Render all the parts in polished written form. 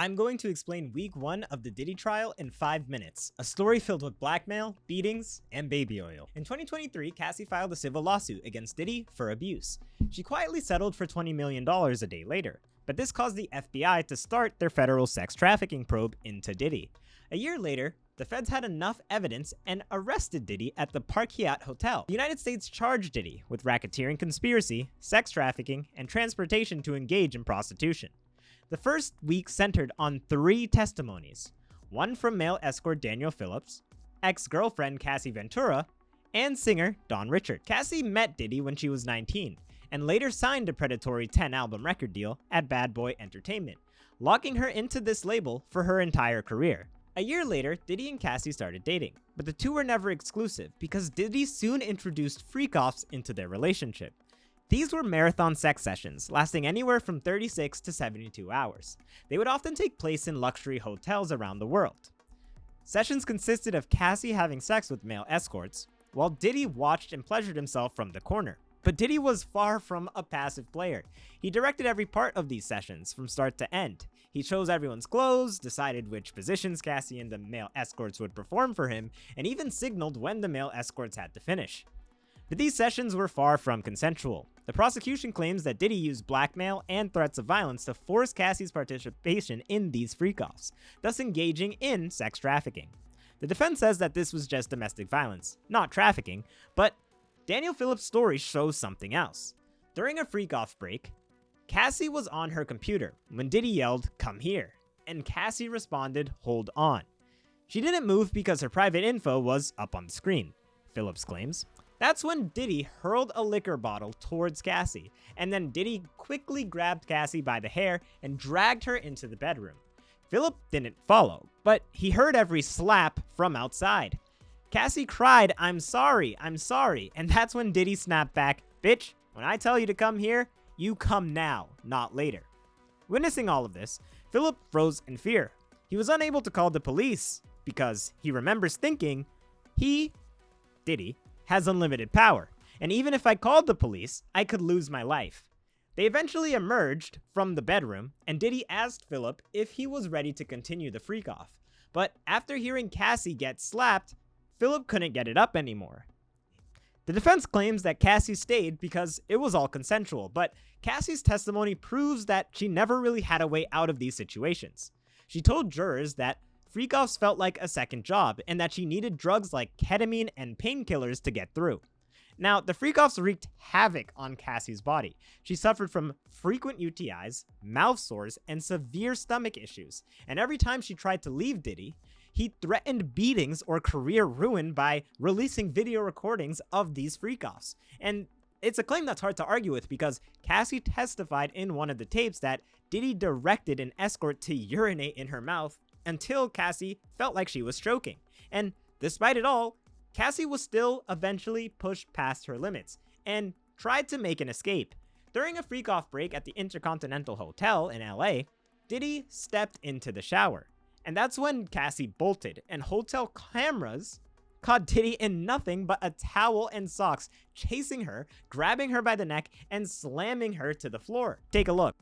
I'm going to explain week 1 of the Diddy trial in 5 minutes, a story filled with blackmail, beatings, and baby oil. In 2023, Cassie filed a civil lawsuit against Diddy for abuse. She quietly settled for $20 million a day later, but this caused the FBI to start their federal sex trafficking probe into Diddy. A year later, the feds had enough evidence and arrested Diddy at the Park Hyatt Hotel. The United States charged Diddy with racketeering conspiracy, sex trafficking, and transportation to engage in prostitution. The first week centered on 3 testimonies, one from male escort Daniel Phillips, ex-girlfriend Cassie Ventura, and singer Don Richard. Cassie met Diddy when she was 19, and later signed a predatory 10-album record deal at Bad Boy Entertainment, locking her into this label for her entire career. A year later, Diddy and Cassie started dating, but the two were never exclusive because Diddy soon introduced freak-offs into their relationship. These were marathon sex sessions, lasting anywhere from 36 to 72 hours. They would often take place in luxury hotels around the world. Sessions consisted of Cassie having sex with male escorts, while Diddy watched and pleasured himself from the corner. But Diddy was far from a passive player. He directed every part of these sessions from start to end. He chose everyone's clothes, decided which positions Cassie and the male escorts would perform for him, and even signaled when the male escorts had to finish. But these sessions were far from consensual. The prosecution claims that Diddy used blackmail and threats of violence to force Cassie's participation in these freak-offs, thus engaging in sex trafficking. The defense says that this was just domestic violence, not trafficking, but Daniel Phillips' story shows something else. During a freak-off break, Cassie was on her computer when Diddy yelled, "Come here," and Cassie responded, "Hold on." She didn't move because her private info was up on the screen, Phillips claims. That's when Diddy hurled a liquor bottle towards Cassie, and then Diddy quickly grabbed Cassie by the hair and dragged her into the bedroom. Philip didn't follow, but he heard every slap from outside. Cassie cried, I'm sorry," and that's when Diddy snapped back, "Bitch, when I tell you to come here, you come now, not later." Witnessing all of this, Philip froze in fear. He was unable to call the police because he remembers thinking, Diddy, has unlimited power, and even if I called the police, I could lose my life. They eventually emerged from the bedroom, and Diddy asked Philip if he was ready to continue the freak-off. But after hearing Cassie get slapped, Philip couldn't get it up anymore. The defense claims that Cassie stayed because it was all consensual, but Cassie's testimony proves that she never really had a way out of these situations. She told jurors that freak-offs felt like a second job and that she needed drugs like ketamine and painkillers to get through. Now, the freak-offs wreaked havoc on Cassie's body. She suffered from frequent UTIs, mouth sores, and severe stomach issues, and every time she tried to leave Diddy, he threatened beatings or career ruin by releasing video recordings of these freak-offs. And it's a claim that's hard to argue with because Cassie testified in one of the tapes that Diddy directed an escort to urinate in her mouth until Cassie felt like she was choking. And despite it all, Cassie was still eventually pushed past her limits and tried to make an escape. During a freak-off break at the Intercontinental Hotel in LA, Diddy stepped into the shower. And that's when Cassie bolted, and hotel cameras caught Diddy in nothing but a towel and socks, chasing her, grabbing her by the neck, and slamming her to the floor. Take a look.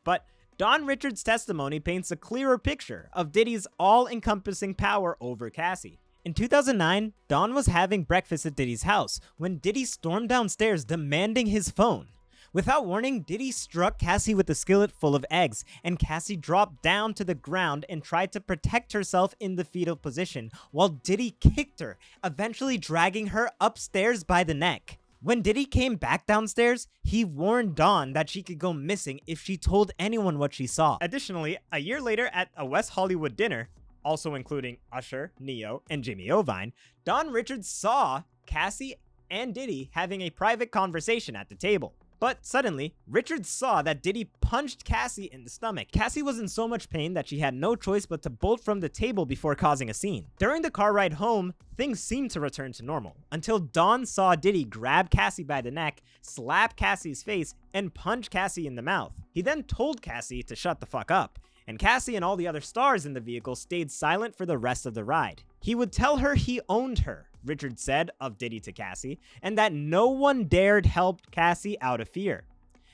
But Don Richard's testimony paints a clearer picture of Diddy's all-encompassing power over Cassie. In 2009, Don was having breakfast at Diddy's house when Diddy stormed downstairs demanding his phone. Without warning, Diddy struck Cassie with a skillet full of eggs, and Cassie dropped down to the ground and tried to protect herself in the fetal position, while Diddy kicked her, eventually dragging her upstairs by the neck. When Diddy came back downstairs, he warned Dawn that she could go missing if she told anyone what she saw. Additionally, a year later at a West Hollywood dinner, also including Usher, Neo, and Jimmy Iovine, Don Richards saw Cassie and Diddy having a private conversation at the table. But suddenly, Richard saw that Diddy punched Cassie in the stomach. Cassie was in so much pain that she had no choice but to bolt from the table before causing a scene. During the car ride home, things seemed to return to normal, until Don saw Diddy grab Cassie by the neck, slap Cassie's face, and punch Cassie in the mouth. He then told Cassie to shut the fuck up, and Cassie and all the other stars in the vehicle stayed silent for the rest of the ride. He would tell her he owned her, Richard said of Diddy to Cassie, and that no one dared help Cassie out of fear.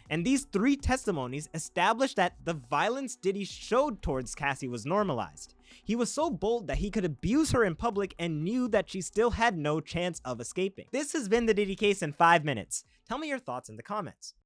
And these 3 testimonies established that the violence Diddy showed towards Cassie was normalized. He was so bold that he could abuse her in public and knew that she still had no chance of escaping. This has been the Diddy case in 5 minutes. Tell me your thoughts in the comments.